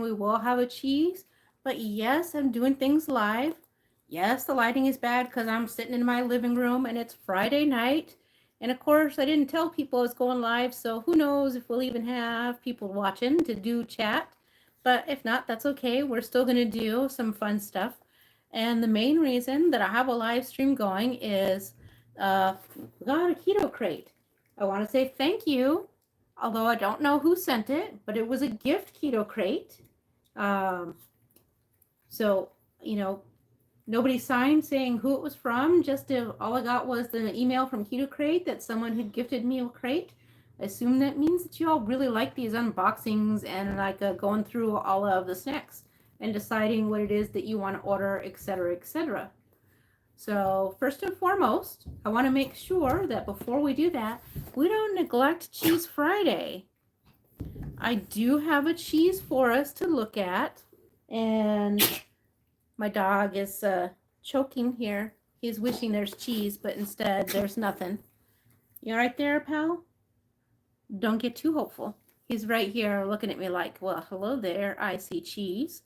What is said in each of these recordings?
we will have a cheese. But yes, I'm doing things live. Yes, the lighting is bad because I'm sitting in my living room and it's Friday night. And of course, I didn't tell people it's going live, so who knows if we'll even have people watching to do chat. But if not, that's okay. We're still going to do some fun stuff. And the main reason that I have a live stream going is we got a keto crate. I want to say thank you, although I don't know who sent it, but it was a gift keto crate. Um, so, you know, nobody signed saying who it was from. Just all I got was the email from Keto Crate that someone had gifted me a crate. I assume that means that you all really like these unboxings and like going through all of the snacks and deciding what it is that you want to order, etc., etc. So first and foremost, I want to make sure that before we do that, we don't neglect Cheese Friday. I do have a cheese for us to look at, and my dog is choking here. He's wishing there's cheese, but instead there's nothing. You right there, pal? Don't get too hopeful. He's right here looking at me like, well, hello there. I see cheese.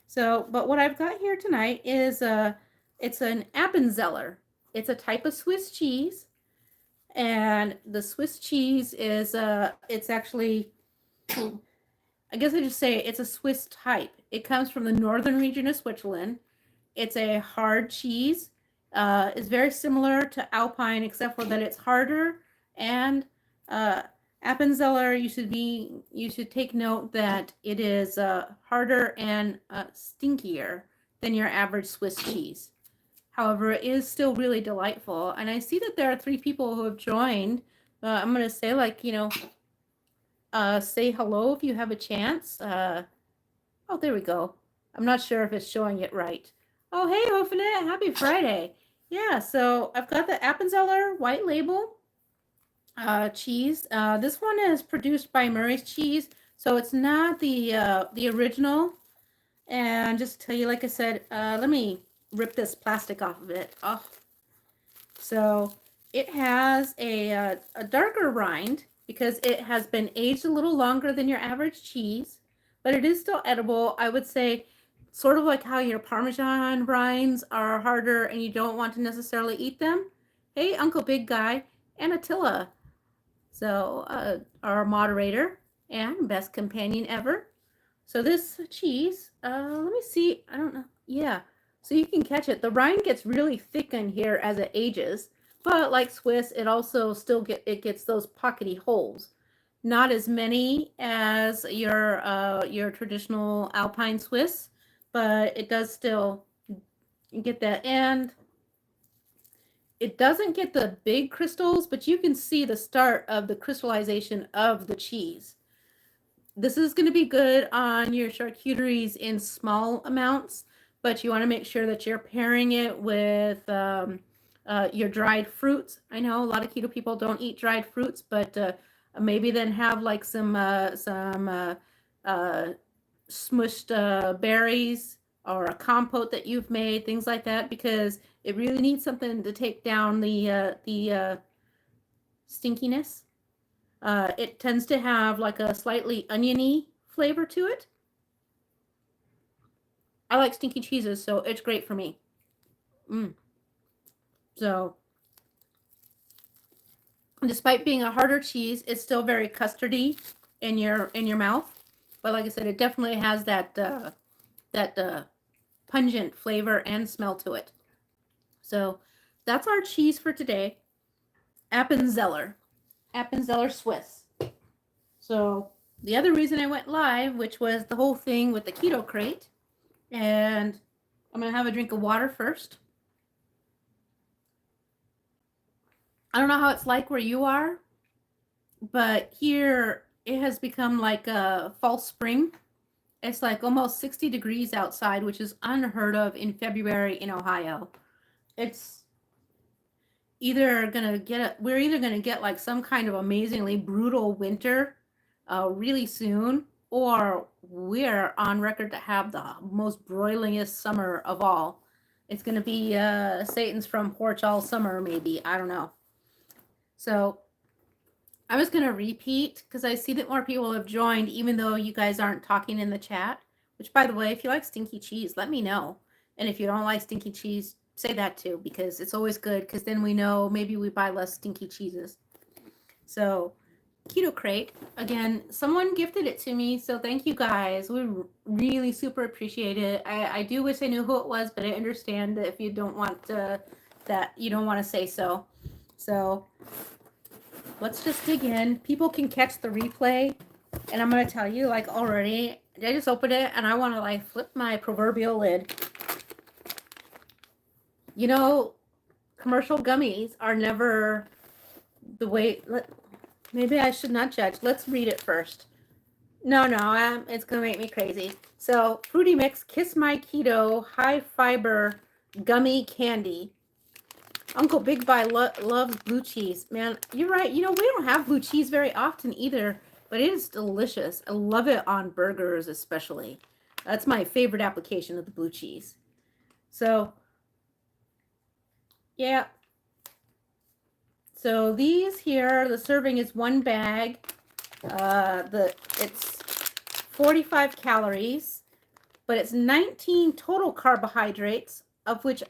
So, but what I've got here tonight is it's an Appenzeller. It's a type of Swiss cheese, and the Swiss cheese is it's actually, I guess I just say it's a Swiss type. It comes from the northern region of Switzerland. It's a hard cheese. It's very similar to Alpine, except for that it's harder. And Appenzeller, you should take note that it is harder and stinkier than your average Swiss cheese. However, it is still really delightful. And I see that there are 3 people who have joined. I'm going to say, like, say hello if you have a chance. Oh, there we go. I'm not sure if it's showing it right. Oh, hey, Hofinet. Happy Friday. Yeah, so I've got the Appenzeller white label cheese. This one is produced by Murray's Cheese, so it's not the original. And just to tell you, like I said, let me rip this plastic off of it. Oh, so it has a darker rind because it has been aged a little longer than your average cheese, but it is still edible. I would say sort of like how your Parmesan rinds are harder and you don't want to necessarily eat them. Hey, Uncle Big Guy and Attila. So our moderator and best companion ever. So this cheese, let me see. I don't know. Yeah. So you can catch it. The rind gets really thick in here as it ages, but like Swiss, it also still gets those pockety holes. Not as many as your traditional Alpine Swiss, but it does still get that. And it doesn't get the big crystals, but you can see the start of the crystallization of the cheese. This is going to be good on your charcuteries in small amounts, but you want to make sure that you're pairing it with your dried fruits. I know a lot of keto people don't eat dried fruits, but maybe then have like some smushed berries or a compote that you've made, things like that, because it really needs something to take down the stinkiness. It tends to have like a slightly oniony flavor to it. I like stinky cheeses, so it's great for me. So, despite being a harder cheese, it's still very custardy in your mouth. But like I said, it definitely has that pungent flavor and smell to it. So that's our cheese for today. Appenzeller Swiss. So the other reason I went live, which was the whole thing with the keto crate, and I'm gonna have a drink of water first. I don't know how it's like where you are, but here it has become like a fall spring. It's like almost 60 degrees outside, which is unheard of in February in Ohio. It's we're either gonna get like some kind of amazingly brutal winter really soon, or we're on record to have the most broilingest summer of all. It's gonna be Satan's front porch all summer, maybe. I don't know. So I was going to repeat because I see that more people have joined, even though you guys aren't talking in the chat. Which, by the way, if you like stinky cheese, let me know. And if you don't like stinky cheese, say that too, because it's always good, because then we know maybe we buy less stinky cheeses. So, Keto Crate, again, someone gifted it to me, so thank you guys. We really super appreciate it. I do wish I knew who it was, but I understand that if you don't want that, you don't want to say so. So, let's just dig in. People can catch the replay, and I'm going to tell you, like, already, I just opened it, and I want to, like, flip my proverbial lid. You know, commercial gummies are never the way... Maybe I should not judge. Let's read it first. No, it's going to make me crazy. So, Fruity Mix Kiss My Keto High Fiber Gummy Candy. Uncle Big Buy loves blue cheese. Man, you're right. You know, we don't have blue cheese very often either, but it is delicious. I love it on burgers especially. That's my favorite application of the blue cheese. So, yeah. So these here, the serving is 1 bag. It's 45 calories, but it's 19 total carbohydrates, of which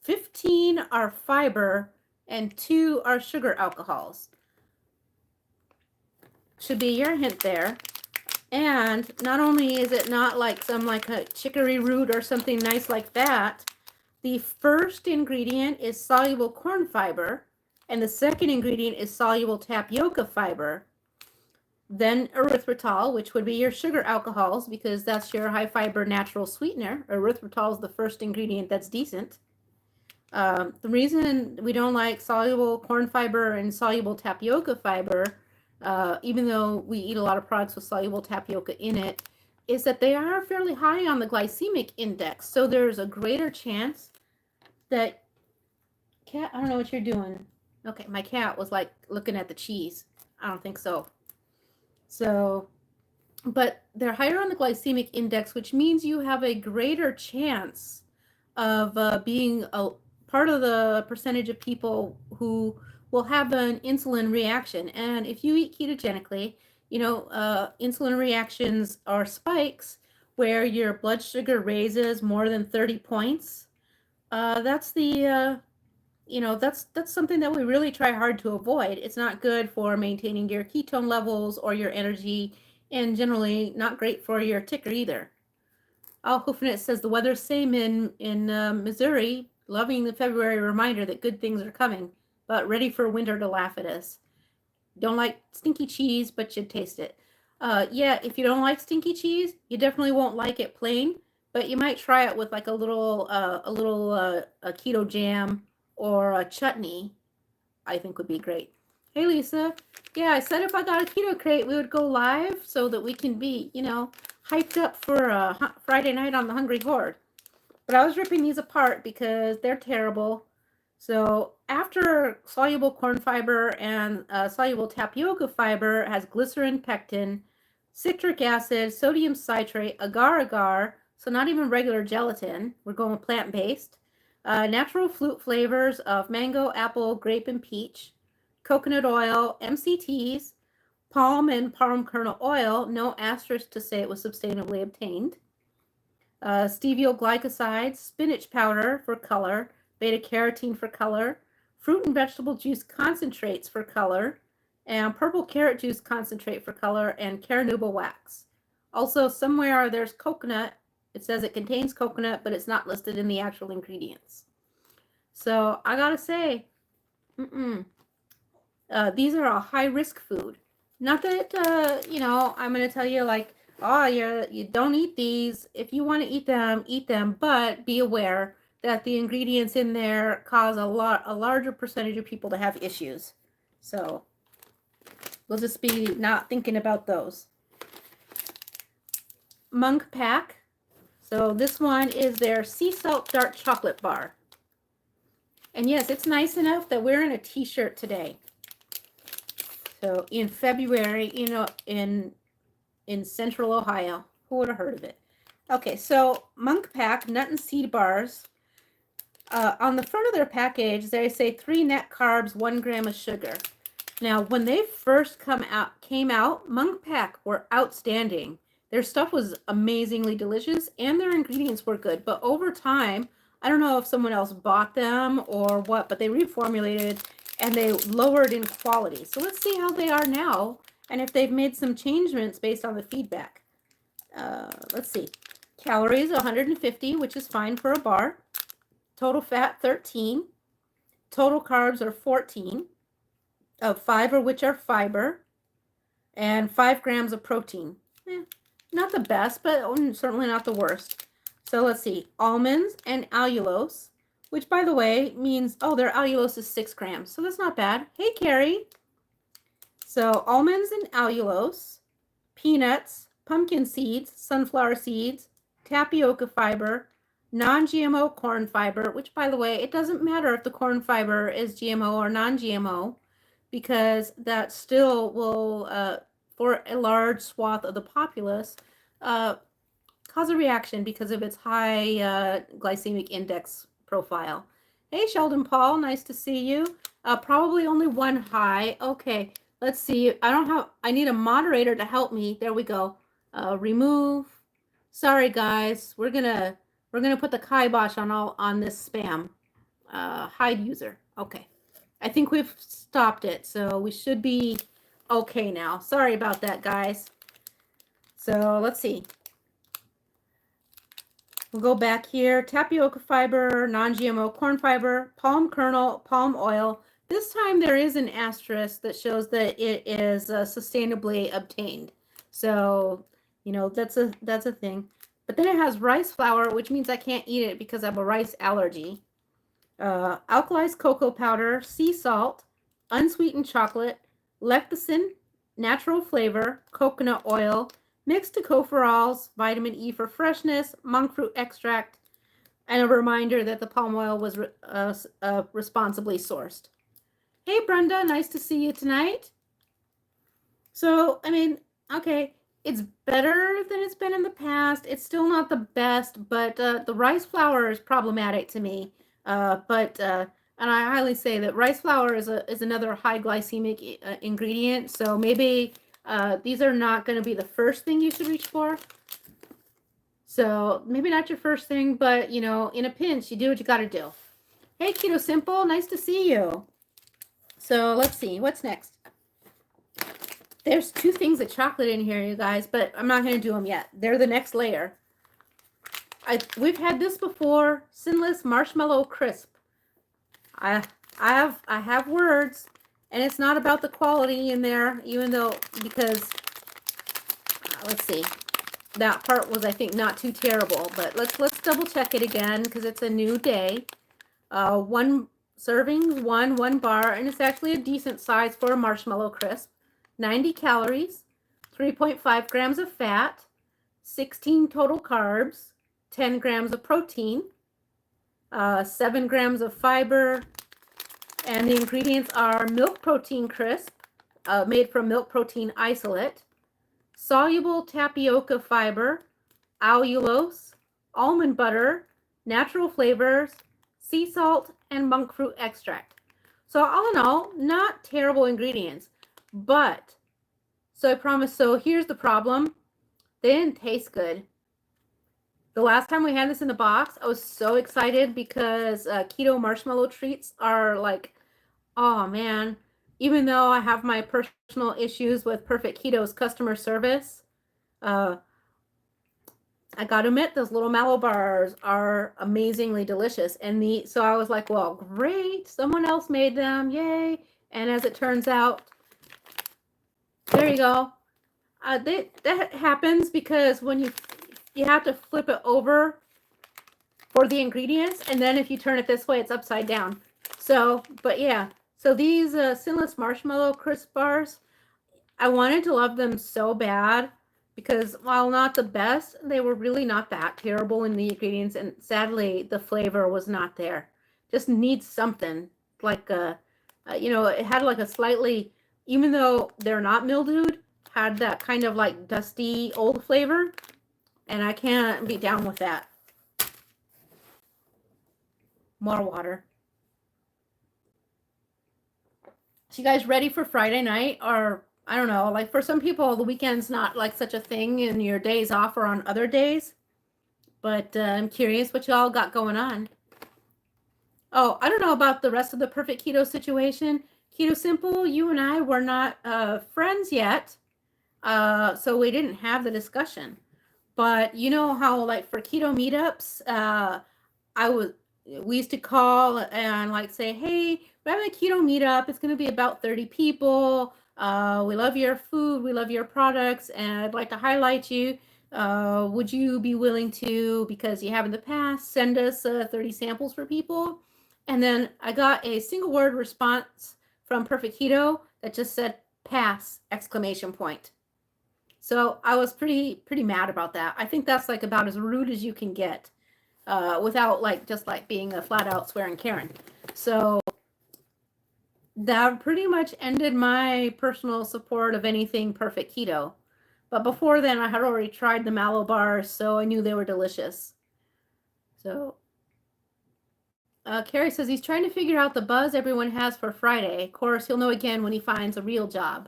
15 are fiber and 2 are sugar alcohols. Should be your hint there. And not only is it not like some like a chicory root or something nice like that, the first ingredient is soluble corn fiber, and the second ingredient is soluble tapioca fiber. Then erythritol, which would be your sugar alcohols, because that's your high fiber natural sweetener. Erythritol is the first ingredient that's decent. The reason we don't like soluble corn fiber and soluble tapioca fiber, even though we eat a lot of products with soluble tapioca in it, is that they are fairly high on the glycemic index. So there's a greater chance that... Cat, I don't know what you're doing. Okay, my cat was like looking at the cheese. I don't think so. So, but they're higher on the glycemic index, which means you have a greater chance of being a part of the percentage of people who will have an insulin reaction. And if you eat ketogenically, you know, insulin reactions are spikes where your blood sugar raises more than 30 points. That's the, you know, that's something that we really try hard to avoid. It's not good for maintaining your ketone levels or your energy, and generally not great for your ticker either. Al Hoofinit says the weather's same in Missouri. Loving the February reminder that good things are coming, but ready for winter to laugh at us. Don't like stinky cheese, but should taste it. Yeah, if you don't like stinky cheese, you definitely won't like it plain, but you might try it with like a little a keto jam or a chutney. I think would be great. Hey Lisa, yeah, I said if I got a keto crate, we would go live so that we can be, you know, hyped up for a Friday night on the Hungry Horde. But I was ripping these apart because they're terrible. So after soluble corn fiber and soluble tapioca fiber has glycerin, pectin, citric acid, sodium citrate, agar-agar, so not even regular gelatin. We're going plant-based. Natural fruit flavors of mango, apple, grape, and peach. Coconut oil, MCTs, palm and palm kernel oil, no asterisk to say it was sustainably obtained. Steviol glycosides, spinach powder for color, beta-carotene for color, fruit and vegetable juice concentrates for color, and purple carrot juice concentrate for color, and carnauba wax. Also, somewhere there's coconut. It says it contains coconut, but it's not listed in the actual ingredients. So I gotta say, these are a high-risk food. Not that, you know, I'm gonna tell you like, oh, you don't eat these. If you want to eat them, but be aware that the ingredients in there cause a larger percentage of people to have issues. So we'll just be not thinking about those. Monk Pack. So this one is their sea salt dark chocolate bar. And yes, it's nice enough that we're in a t-shirt today. So in February, you know, in Central Ohio. Who would have heard of it? Okay, so Monk Pack nut and seed bars. On the front of their package, they say 3 net carbs, 1 gram of sugar. Now, when they first came out, Monk Pack were outstanding. Their stuff was amazingly delicious and their ingredients were good. But over time, I don't know if someone else bought them or what, but they reformulated and they lowered in quality. So let's see how they are now and if they've made some changements based on the feedback. Let's see. Calories 150, which is fine for a bar. Total fat 13. Total carbs are 14. 5 of which are fiber, and 5 grams of protein. Not the best, but certainly not the worst. So let's see, almonds and allulose, which by the way means, oh, their allulose is 6 grams, so that's not bad. Hey, Carrie. So almonds and allulose, peanuts, pumpkin seeds, sunflower seeds, tapioca fiber, non-GMO corn fiber, which by the way, it doesn't matter if the corn fiber is GMO or non-GMO, because that still will, for a large swath of the populace, cause a reaction because of its high glycemic index profile. Hey, Sheldon Paul, nice to see you. Probably only one high. Okay, let's see. I need a moderator to help me. There we go. Remove. Sorry, guys. We're gonna put the kibosh on this spam. Hide user. Okay. I think we've stopped it, so we should be okay now. Sorry about that, guys. So let's see. We'll go back here. Tapioca fiber, non-GMO corn fiber, palm kernel, palm oil. This time there is an asterisk that shows that it is sustainably obtained. So, you know, that's a thing. But then it has rice flour, which means I can't eat it because I have a rice allergy. Alkalized cocoa powder, sea salt, unsweetened chocolate, lecithin, natural flavor, coconut oil, mixed tocopherols, vitamin E for freshness, monk fruit extract, and a reminder that the palm oil was responsibly sourced. Hey, Brenda, nice to see you tonight. So, I mean, okay, it's better than it's been in the past. It's still not the best, but the rice flour is problematic to me. And I highly say that rice flour is another high glycemic ingredient. So maybe these are not going to be the first thing you should reach for. So maybe not your first thing, but you know, in a pinch, you do what you got to do. Hey, Keto Simple, nice to see you. So let's see, what's next? There's 2 things of chocolate in here, you guys, but I'm not going to do them yet. They're the next layer. We've had this before, Sinless Marshmallow Crisp. I have words, and it's not about the quality in there, even though, because, let's see, that part was, I think, not too terrible, but let's double check it again, because it's a new day. 1 serving, one bar, and it's actually a decent size for a marshmallow crisp. 90 calories, 3.5 grams of fat, 16 total carbs, 10 grams of protein, 7 grams of fiber, and the ingredients are milk protein crisp, made from milk protein isolate, soluble tapioca fiber, allulose, almond butter, natural flavors, sea salt, and monk fruit extract. So all in all, not terrible ingredients, but, so I promise, so here's the problem. They didn't taste good. The last time we had this in the box, I was so excited because keto marshmallow treats are like, oh man, even though I have my personal issues with Perfect Keto's customer service, I gotta admit, those little mallow bars are amazingly delicious. And so I was like, well, great, someone else made them, yay. And as it turns out, there you go. That happens because when you have to flip it over for the ingredients, and then if you turn it this way, it's upside down. So, but yeah, so these Sinless Marshmallow Crisp bars, I wanted to love them so bad because while not the best, they were really not that terrible in the ingredients, and sadly, the flavor was not there. Just needs something like you know, it had like a slightly, even though they're not mildewed, had that kind of like dusty old flavor. And I can't be down with that. More water. So you guys ready for Friday night? Or I don't know, like for some people, the weekend's not like such a thing and your days off are on other days. But I'm curious what y'all got going on. Oh, I don't know about the rest of the Perfect Keto situation. Keto Simple, you and I were not friends yet. So we didn't have the discussion. But you know how, like, for keto meetups, we used to call and like say, hey, we're having a keto meetup. It's going to be about 30 people. We love your food. We love your products. And I'd like to highlight you. Would you be willing to, because you have in the past, send us 30 samples for people? And then I got a single word response from Perfect Keto that just said pass, exclamation point. So I was pretty mad about that. I think that's like about as rude as you can get without like just like being a flat out swearing Karen. So that pretty much ended my personal support of anything Perfect Keto. But before then, I had already tried the mallow bars, so I knew they were delicious. So Carrie says he's trying to figure out the buzz everyone has for Friday. Of course, he'll know again when he finds a real job.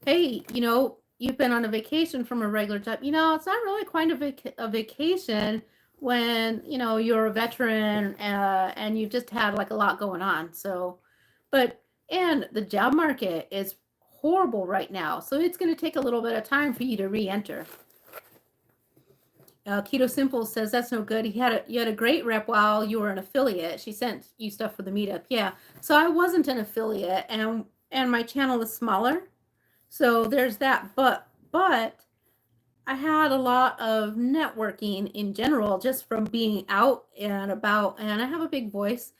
Hey, you've been on a vacation from a regular job. It's not really quite a vacation when, you're a veteran and you've just had like a lot going on. So, and the job market is horrible right now. So it's going to take a little bit of time for you to re-enter. Keto Simple says that's no good. You had a great rep while you were an affiliate. She sent you stuff for the meetup. Yeah. So I wasn't an affiliate and my channel is smaller. So there's that, but I had a lot of networking in general just from being out and about, and I have a big voice,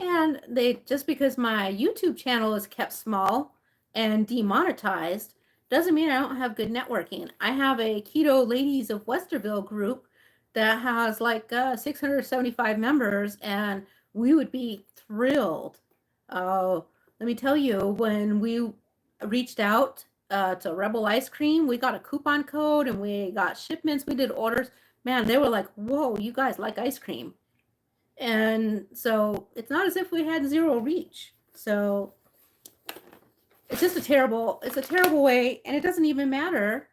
and just because my YouTube channel is kept small and demonetized doesn't mean I don't have good networking. I have a Keto Ladies of Westerville group that has like 675 members, and we would be thrilled. Let me tell you, when we reached out to Rebel Ice Cream, we got a coupon code and we got shipments. We did orders. Man, they were like, whoa, you guys like ice cream. And so it's not as if we had zero reach. So it's just a terrible way. And it doesn't even matter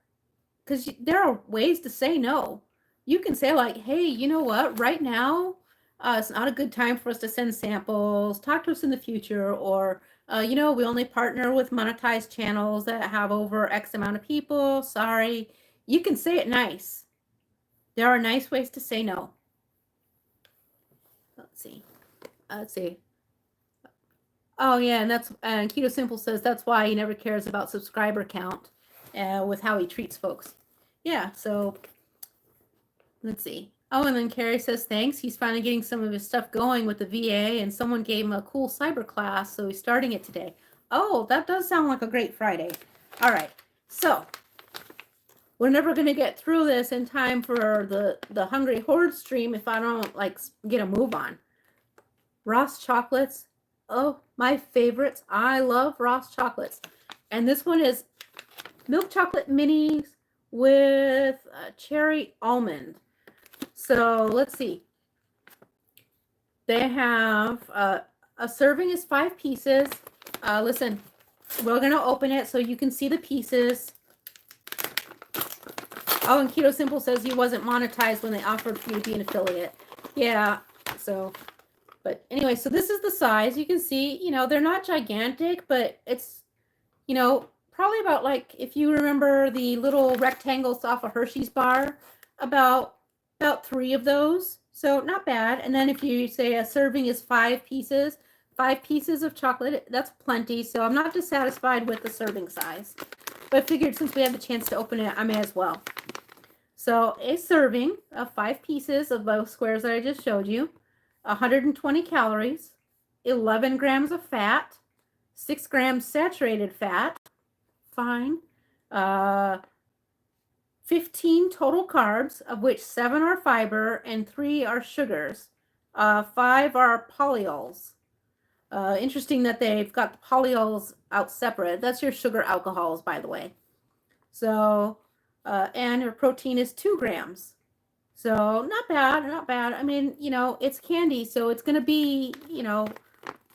because there are ways to say no. You can say like, hey, you know what? Right now, it's not a good time for us to send samples. Talk to us in the future. Or we only partner with monetized channels that have over X amount of people. Sorry. You can say it nice. There are nice ways to say no. Let's see. Oh, yeah, and Keto Simple says that's why he never cares about subscriber count with how he treats folks. Yeah, so let's see. Oh, and then Carrie says, thanks. He's finally getting some of his stuff going with the VA, and someone gave him a cool cyber class, so he's starting it today. Oh, that does sound like a great Friday. All right, so we're never going to get through this in time for the Hungry Horde stream if I don't, like, get a move on. Ross chocolates. Oh, my favorites. I love Ross chocolates. And this one is milk chocolate minis with cherry almond. So let's see. They have a serving is 5 pieces. Listen, we're going to open it so you can see the pieces. Oh, and Keto Simple says he wasn't monetized when they offered for you to be an affiliate. Yeah, so, but anyway, so this is the size. You can see, they're not gigantic, but it's, probably about like, if you remember the little rectangles off a Hershey's bar, about 3 of those. So not bad. And then if you say a serving is 5 pieces, 5 pieces of chocolate, that's plenty. So I'm not dissatisfied with the serving size. But I figured since we have the chance to open it, I may as well. So a serving of 5 pieces of those squares that I just showed you, 120 calories, 11 grams of fat, 6 grams saturated fat, fine, 15 total carbs, of which 7 are fiber and 3 are sugars. 5 are polyols. Interesting that they've got the polyols out separate. That's your sugar alcohols, by the way. So, and your protein is 2 grams. So not bad, not bad. I mean, it's candy, so it's going to be,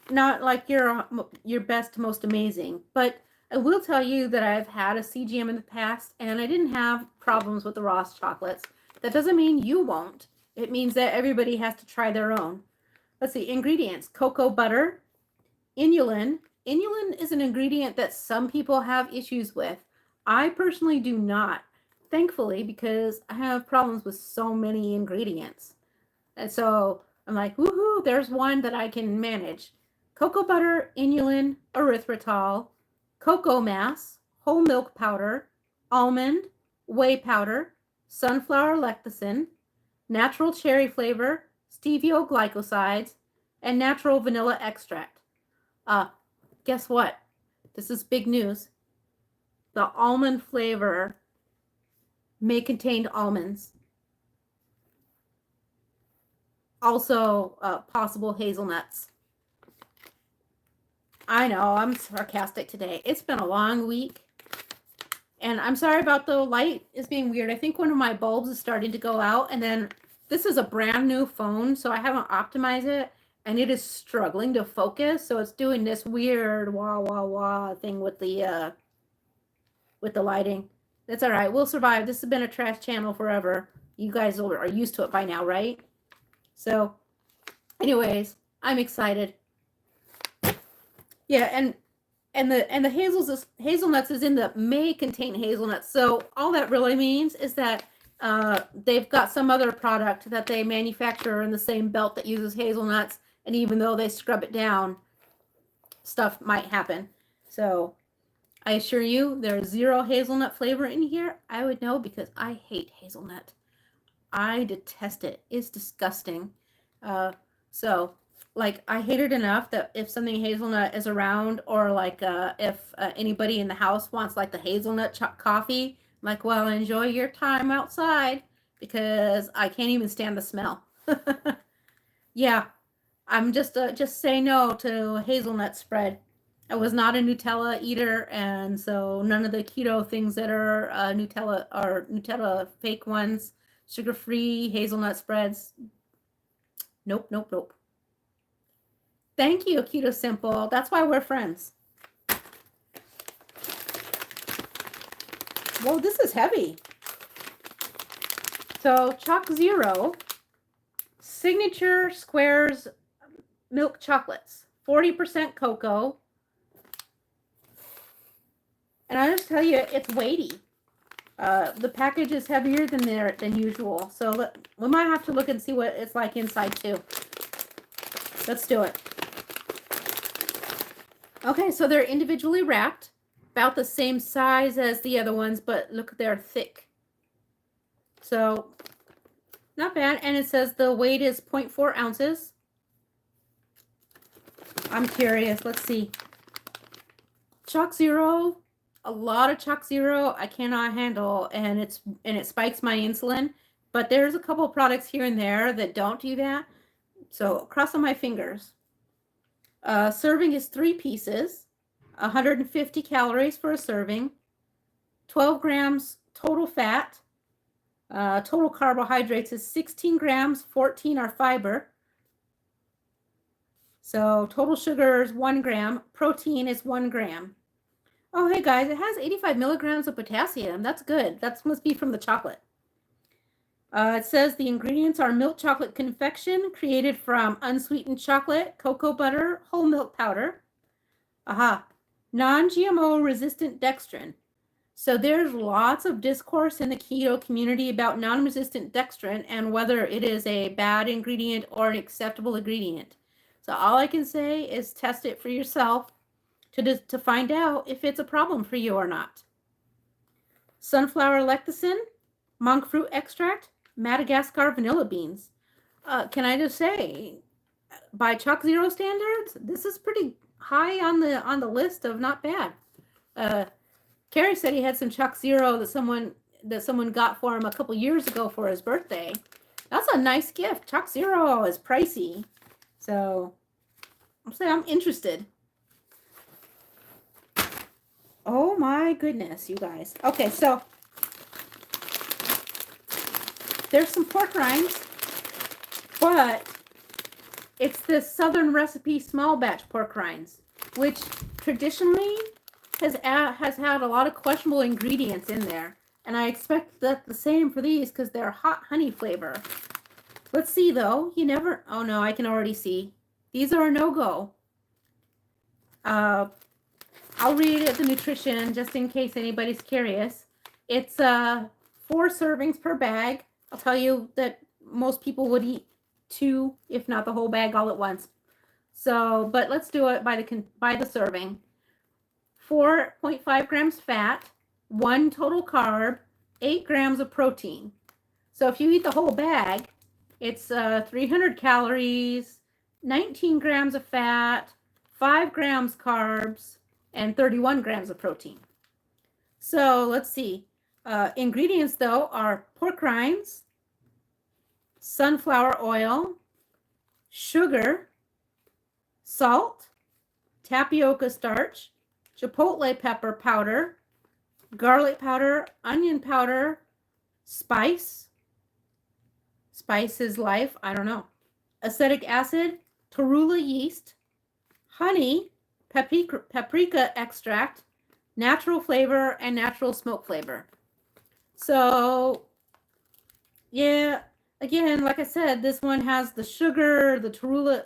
not like your best, most amazing, but I will tell you that I've had a CGM in the past and I didn't have problems with the Ross chocolates. That doesn't mean you won't. It means that everybody has to try their own. Let's see, ingredients: cocoa butter, inulin. Inulin is an ingredient that some people have issues with. I personally do not, thankfully, because I have problems with so many ingredients. And so I'm like, woohoo, there's one that I can manage. Cocoa butter, inulin, erythritol, cocoa mass, whole milk powder, almond, whey powder, sunflower lecithin, natural cherry flavor, stevioglycosides, and natural vanilla extract. Guess what? This is big news. The almond flavor may contain almonds. Also, possible hazelnuts. I know, I'm sarcastic today. It's been a long week. And I'm sorry about the light is being weird. I think one of my bulbs is starting to go out. And then this is a brand new phone, so I haven't optimized it. And it is struggling to focus. So it's doing this weird wah, wah, wah thing with the lighting. That's all right. We'll survive. This has been a trash channel forever. You guys are used to it by now, right? So anyways, I'm excited. Yeah, and the hazelnuts is in the may contain hazelnuts. So all that really means is that they've got some other product that they manufacture in the same belt that uses hazelnuts, and even though they scrub it down, stuff might happen. So I assure you, there's zero hazelnut flavor in here. I would know because I hate hazelnut. I detest it. It's disgusting. So like I hate it enough that if something hazelnut is around, or like if anybody in the house wants like the hazelnut coffee, I'm like, well, enjoy your time outside because I can't even stand the smell. Yeah, I'm just say no to hazelnut spread. I was not a Nutella eater, and so none of the keto things that are Nutella are Nutella fake ones, sugar-free hazelnut spreads. Nope, nope, nope. Thank you, Keto Simple. That's why we're friends. Whoa, this is heavy. So, Choc Zero Signature Squares Milk Chocolates, 40% cocoa. And I just tell you, it's weighty. The package is heavier than usual. So we might have to look and see what it's like inside too. Let's do it. Okay, so they're individually wrapped, about the same size as the other ones, but look, they're thick. So not bad. And it says the weight is 0.4 ounces. I'm curious. Let's see. Choc Zero. A lot of Choc Zero I cannot handle, and it spikes my insulin. But there's a couple products here and there that don't do that. So crossing my fingers. Serving is 3 pieces, 150 calories for a serving, 12 grams total fat. Total carbohydrates is 16 grams, 14 are fiber. So total sugar is 1 gram. Protein is 1 gram. Oh, hey guys, it has 85 milligrams of potassium. That's good. That must be from the chocolate. It says the ingredients are milk chocolate confection created from unsweetened chocolate, cocoa butter, whole milk powder. Aha. Non-GMO resistant dextrin. So there's lots of discourse in the keto community about non-resistant dextrin and whether it is a bad ingredient or an acceptable ingredient. So all I can say is test it for yourself to find out if it's a problem for you or not. Sunflower lecithin, monk fruit extract, Madagascar vanilla beans. Can I just say, by Choc Zero standards, this is pretty high on the list of not bad. Kerry said he had some Choc Zero that someone got for him a couple years ago for his birthday. That's a nice gift. Choc Zero is pricey, so I'm interested. Oh my goodness, you guys. Okay, so there's some pork rinds, but It's this Southern recipe small batch pork rinds, which traditionally has had a lot of questionable ingredients in there. And I expect that the same for these because they're hot honey flavor. Let's see though. You never, oh no, I can already see. These are a no-go. I'll read the nutrition just in case anybody's curious. It's 4 servings per bag. I'll tell you that most people would eat 2, if not the whole bag all at once. So, but let's do it by the serving. 4.5 grams fat, 1 total carb, 8 grams of protein. So if you eat the whole bag, it's 300 calories, 19 grams of fat, 5 grams carbs, and 31 grams of protein. So let's see. Ingredients, though, are pork rinds, sunflower oil, sugar, salt, tapioca starch, chipotle pepper powder, garlic powder, onion powder, spice. Spice is life, I don't know. Acetic acid, torula yeast, honey, paprika extract, natural flavor, and natural smoke flavor. So, yeah, again, like I said, this one has the sugar, the torula,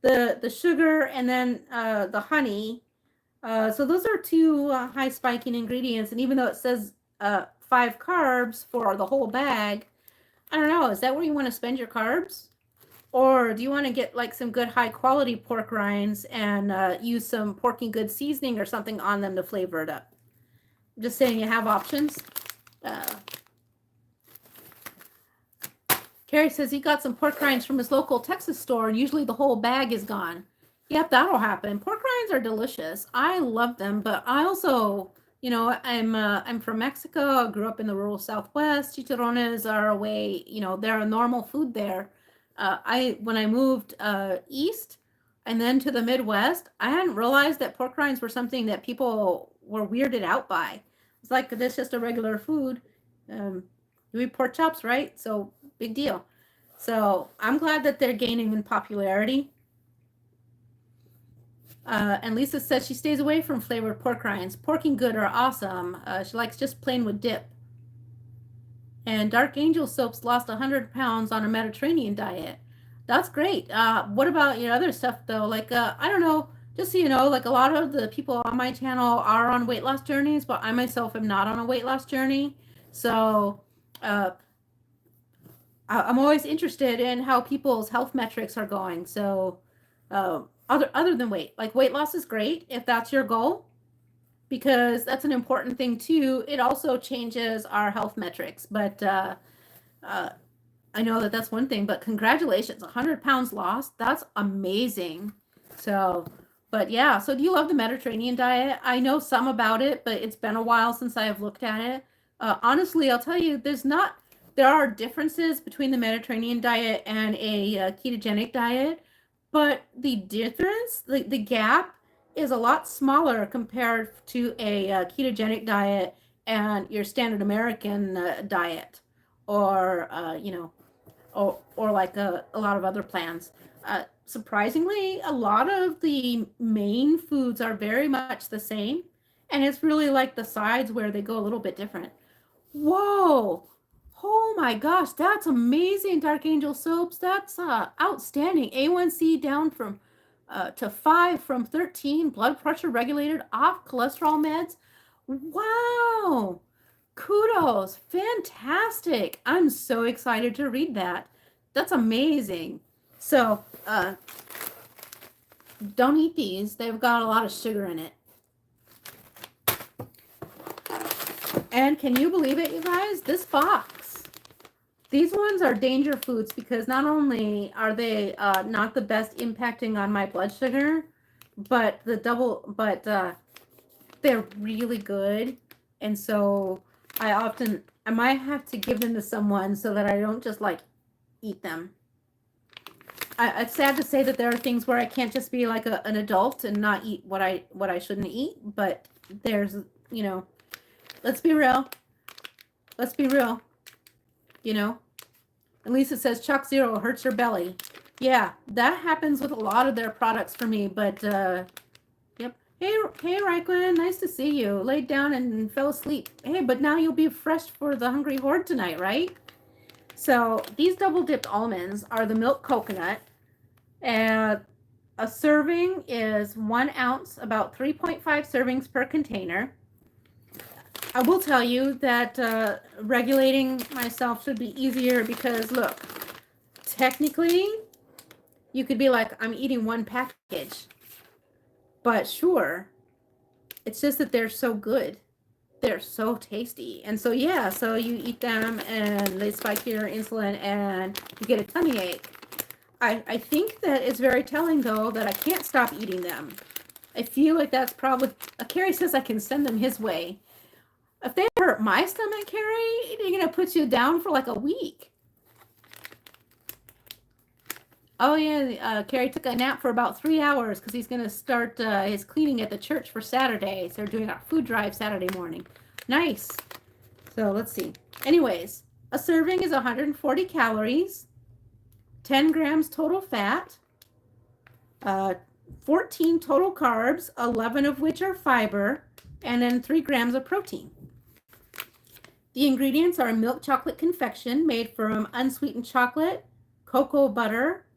the sugar, and then the honey. So those are 2 high spiking ingredients. And even though it says 5 carbs for the whole bag, I don't know, is that where you want to spend your carbs? Or do you want to get like some good high quality pork rinds and use some Porky Good seasoning or something on them to flavor it up? I'm just saying you have options. Carrie says he got some pork rinds from his local Texas store and usually the whole bag is gone. Yep, that'll happen. Pork rinds are delicious. I love them, but I also, I'm from Mexico. I grew up in the rural Southwest. Chicharrones are a way, they're a normal food there. When I moved east and then to the Midwest, I hadn't realized that pork rinds were something that people were weirded out by. It's like, that's just a regular food. You eat pork chops, right? So big deal. So I'm glad that they're gaining in popularity. And Lisa says she stays away from flavored pork rinds. Porking Good are awesome. She likes just plain with dip. And Dark Angel Soaps lost 100 pounds on a Mediterranean diet. That's great. What about your other stuff, though? Like, I don't know, just so you know, like a lot of the people on my channel are on weight loss journeys, but I myself am not on a weight loss journey. So I'm always interested in how people's health metrics are going. So other than weight, like weight loss is great if that's your goal, because that's an important thing too. It also changes our health metrics, but I know that that's one thing, but congratulations, 100 pounds lost. That's amazing. So, but yeah, so do you love the Mediterranean diet? I know some about it, but it's been a while since I've looked at it. Honestly, I'll tell you, there are differences between the Mediterranean diet and a ketogenic diet, but the difference, the gap is a lot smaller compared to a ketogenic diet and your standard American diet, or or like a lot of other plans. Surprisingly, a lot of the main foods are very much the same, and it's really like the sides where they go a little bit different. Whoa! Oh my gosh, that's amazing, Dark Angel Soaps. That's outstanding. A1C down from to 5 from 13, blood pressure regulated, off cholesterol meds. Wow! Kudos, fantastic. I'm so excited to read that. That's amazing. So, don't eat these. They've got a lot of sugar in it. And can you believe it, you guys? This box. These ones are danger foods because not only are they not the best impacting on my blood sugar, but they're really good. And so I might have to give them to someone so that I don't just like eat them. It's sad to say that there are things where I can't just be like an adult and not eat what I shouldn't eat, but there's, let's be real. And Lisa says Chalk Zero hurts her belly. Yeah, that happens with a lot of their products for me, but yep. Hey, Raikkonen, nice to see you. Laid down and fell asleep. Hey, but now you'll be fresh for the Hungry Horde tonight, right? So these double dipped almonds are the milk coconut, and a serving is 1 ounce, about 3.5 servings per container. I will tell you that regulating myself should be easier because look, technically, you could be like, I'm eating one package, but sure, it's just that they're so good. They're so tasty. And so, yeah, so you eat them and they spike your insulin and you get a tummy ache. I think that it's very telling, though, that I can't stop eating them. I feel like that's probably, Carrie says I can send them his way. If they hurt my stomach, Carrie, they're going to put you down for like a week. Oh, yeah, Carrie took a nap for about 3 hours because he's going to start his cleaning at the church for Saturday. So they're doing our food drive Saturday morning. Nice. So let's see. Anyways, a serving is 140 calories, 10 grams total fat, 14 total carbs, 11 of which are fiber, and then 3 grams of protein. The ingredients are milk chocolate confection made from unsweetened chocolate, cocoa butter,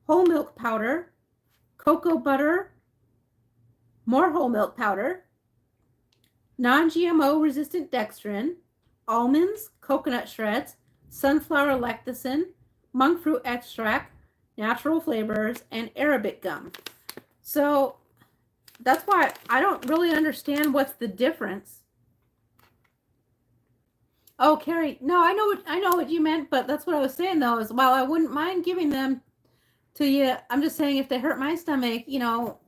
whole milk powder, cocoa butter, more whole milk powder, non-GMO resistant dextrin, almonds, coconut shreds, sunflower lecithin, monk fruit extract, natural flavors, and Arabic gum. So that's why I don't really understand what's the difference. Oh, Carrie, no, I know what you meant, but that's what I was saying though, is while I wouldn't mind giving them to you, I'm just saying if they hurt my stomach, you'll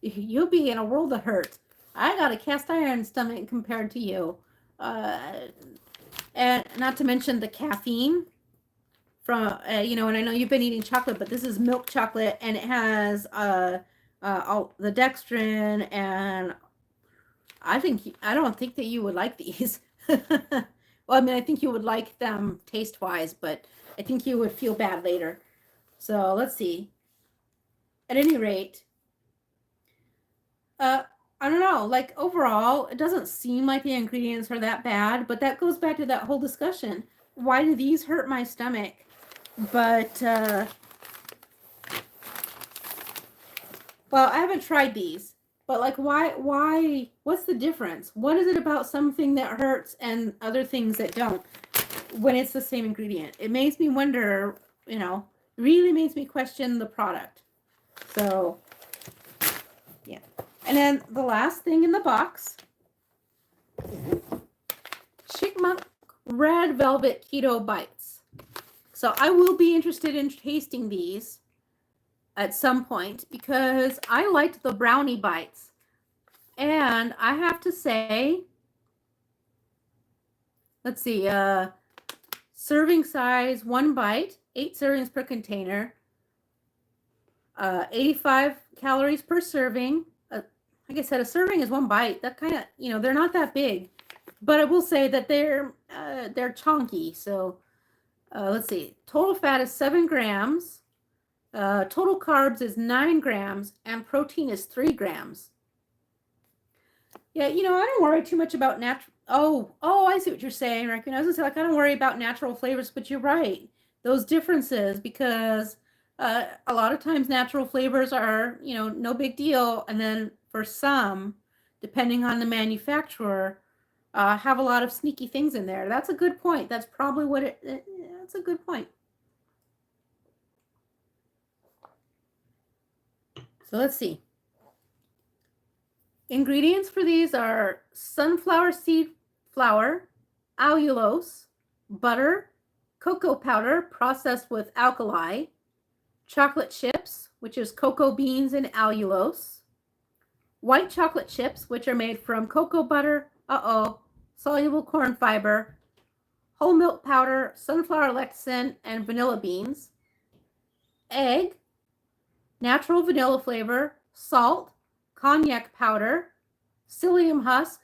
be in a world of hurt. I got a cast iron stomach compared to you. And not to mention the caffeine from, and I know you've been eating chocolate, but this is milk chocolate and it has all the dextrin, and I don't think that you would like these. Well, I mean, I think you would like them taste-wise, but I think you would feel bad later. So let's see. At any rate, I don't know, like overall, it doesn't seem like the ingredients are that bad, but that goes back to that whole discussion. Why do these hurt my stomach? But, well, I haven't tried these, but like, what's the difference? What is it about something that hurts and other things that don't when it's the same ingredient? It makes me wonder, really makes me question the product. So, yeah. And then the last thing in the box, Chipmunk Red Velvet Keto Bites. So I will be interested in tasting these at some point because I liked the brownie bites. And I have to say, let's see, serving size, 1 bite, 8 servings per container, 85 calories per serving. Like I said, a serving is 1 bite. That kind of, they're not that big. But I will say that they're chunky. So let's see. Total fat is 7 grams. Total carbs is 9 grams. And protein is 3 grams. Yeah, I don't worry too much about natural. Oh, I see what you're saying, Rick. I was gonna say, like, I don't worry about natural flavors, but you're right. Those differences, because a lot of times natural flavors are, no big deal, and then for some, depending on the manufacturer, have a lot of sneaky things in there. That's a good point. That's probably what that's a good point. So let's see. Ingredients for these are sunflower seed flour, allulose, butter, cocoa powder processed with alkali, chocolate chips, which is cocoa beans and allulose, white chocolate chips, which are made from cocoa butter, soluble corn fiber, whole milk powder, sunflower lecithin, and vanilla beans, egg, natural vanilla flavor, salt, cognac powder, psyllium husk,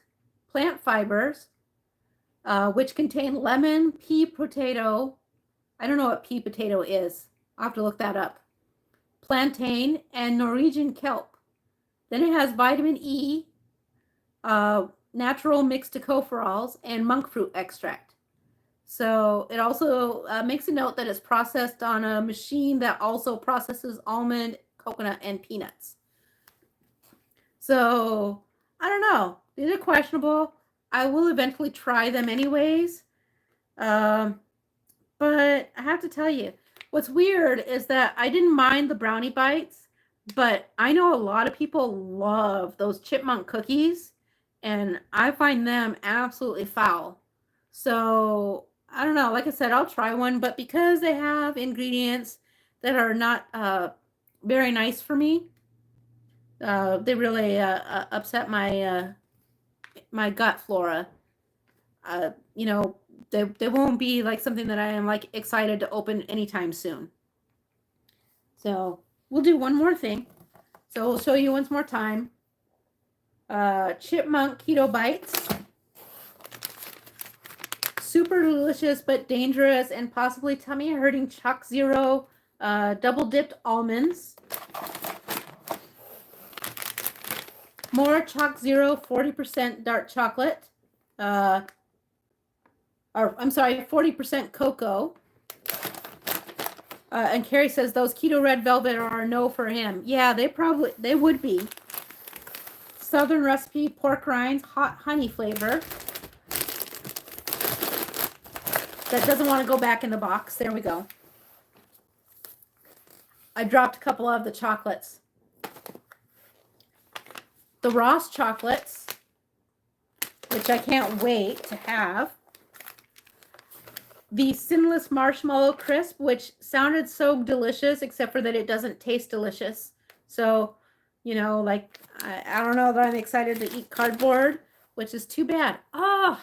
plant fibers, which contain lemon, pea, potato, I don't know what pea potato is. I'll have to look that up. Plantain and Norwegian kelp. Then it has vitamin E, natural mixed tocopherols, and monk fruit extract. So it also makes a note that it's processed on a machine that also processes almond, coconut, and peanuts. So I don't know. These are questionable. I will eventually try them anyways. But I have to tell you, what's weird is that I didn't mind the brownie bites, but I know a lot of people love those chipmunk cookies, and I find them absolutely foul. So I don't know. Like I said, I'll try one, but because they have ingredients that are not very nice for me, they really upset my gut flora. You know, they won't be like something that I am like excited to open anytime soon. So we'll do one more thing. So we'll show you once more time. Chipmunk keto bites. Super delicious but dangerous and possibly tummy hurting Chalk Zero double dipped almonds. More Chalk Zero 40% dark chocolate. Or I'm sorry, 40% cocoa. And Carrie says those keto red velvet are a no for him. Yeah, they would be. Southern recipe pork rinds, hot honey flavor. That doesn't want to go back in the box. There we go. I dropped a couple of the chocolates. The Ross chocolates, which I can't wait to have. The Sinless Marshmallow Crisp, which sounded so delicious, except for that it doesn't taste delicious. So, you know, like, I don't know that I'm excited to eat cardboard, which is too bad. Oh,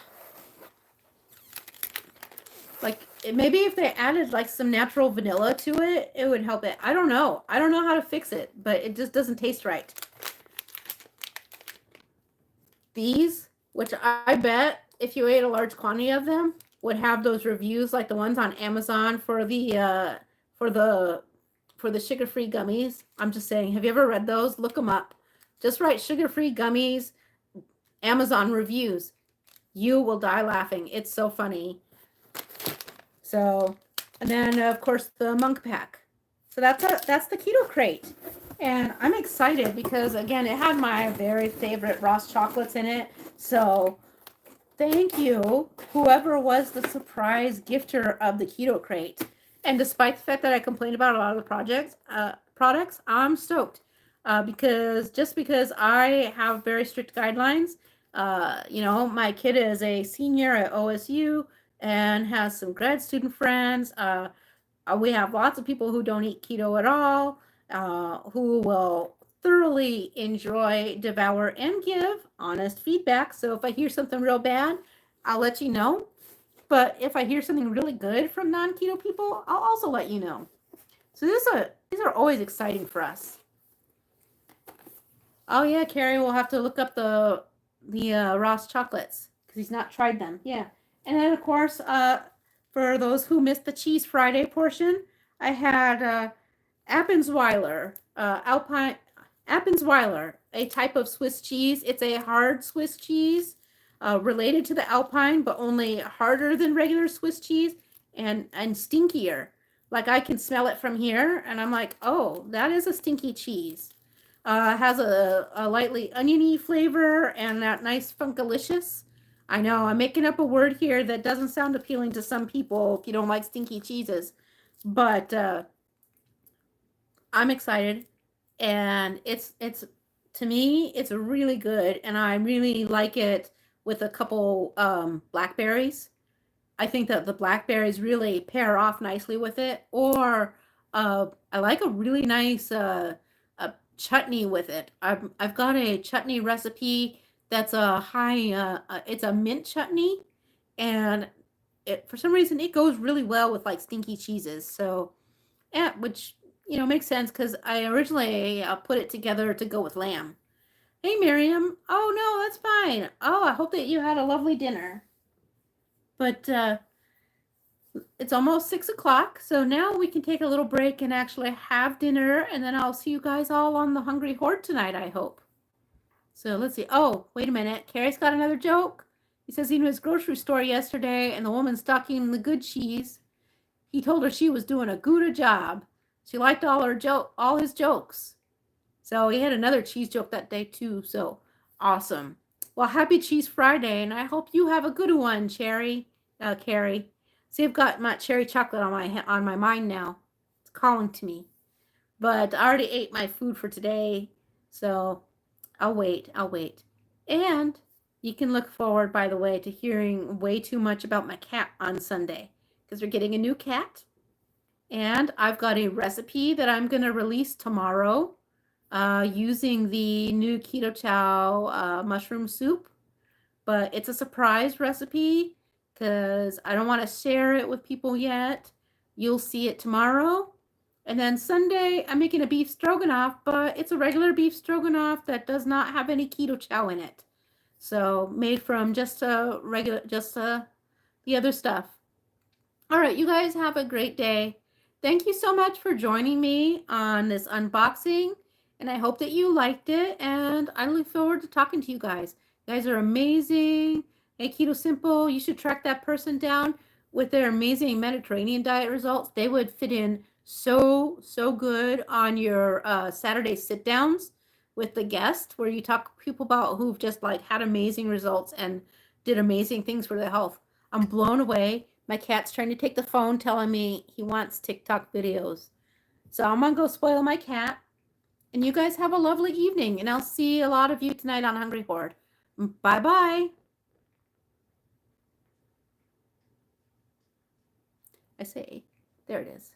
like, maybe if they added, like, some natural vanilla to it, it would help it. I don't know. I don't know how to fix it, but it just doesn't taste right. These, which I bet if you ate a large quantity of them, would have those reviews like the ones on Amazon for the sugar-free gummies. I'm just saying, have you ever read those? Look them up. Just write sugar-free gummies, Amazon reviews. You will die laughing. It's so funny. So, and then of course the Monk Pack. So that's the Keto Crate. And I'm excited because again, it had my very favorite Ross chocolates in it. So thank you, whoever was the surprise gifter of the Keto Crate. And despite the fact that I complained about a lot of the products, I'm stoked because I have very strict guidelines. You know, my kid is a senior at OSU and has some grad student friends. We have lots of people who don't eat keto at all, who will thoroughly enjoy, devour, and give honest feedback. So if I hear something real bad, I'll let you know. But if I hear something really good from non-keto people, I'll also let you know. So these are always exciting for us. Oh yeah, Carrie will have to look up the Ross chocolates because he's not tried them. Yeah, and then of course, for those who missed the Cheese Friday portion, I had Appenzweiler, Appenzweiler, a type of Swiss cheese. It's a hard Swiss cheese, related to the Alpine, but only harder than regular Swiss cheese and stinkier. Like I can smell it from here, and I'm like, oh, that is a stinky cheese. Has a lightly oniony flavor and that nice funkalicious. I know I'm making up a word here that doesn't sound appealing to some people if you don't like stinky cheeses, but I'm excited, and it's to me it's really good, and I really like it with a couple blackberries. I think that the blackberries really pair off nicely with it, or I like a really nice a chutney with it. I've got a chutney recipe that's a high it's a mint chutney, and it for some reason it goes really well with like stinky cheeses. So yeah, which you know makes sense because I originally put it together to go with lamb. Hey Miriam, oh no, that's fine. Oh, I hope that you had a lovely dinner. But It's almost 6 o'clock, so now we can take a little break and actually have dinner, and then I'll see you guys all on the Hungry Horde tonight, I hope. So let's see. Oh, wait a minute. Carrie's got another joke. He says he was grocery store yesterday, and the woman stocking the good cheese. He told her she was doing a good job. She liked all his jokes. So he had another cheese joke that day too. So awesome. Well, happy Cheese Friday, and I hope you have a good one, Carrie. See, I've got my cherry chocolate on my mind now. It's calling to me. But I already ate my food for today, so I'll wait. And you can look forward, by the way, to hearing way too much about my cat on Sunday because we're getting a new cat. And I've got a recipe that I'm going to release tomorrow using the new Keto mushroom soup. But it's a surprise recipe because I don't want to share it with people yet. You'll see it tomorrow. And then Sunday, I'm making a beef stroganoff, but it's a regular beef stroganoff that does not have any keto chow in it. So made from just the other stuff. All right, you guys have a great day. Thank you so much for joining me on this unboxing, and I hope that you liked it, and I look forward to talking to you guys. You guys are amazing. Hey, Keto Simple, you should track that person down with their amazing Mediterranean diet results. They would fit in so good on your Saturday sit downs with the guest, where you talk to people about who've just like had amazing results and did amazing things for their health. I'm blown away. My cat's trying to take the phone, telling me he wants TikTok videos. So I'm gonna go spoil my cat. And you guys have a lovely evening, and I'll see a lot of you tonight on Hungry Horde. Bye bye. I say, there it is.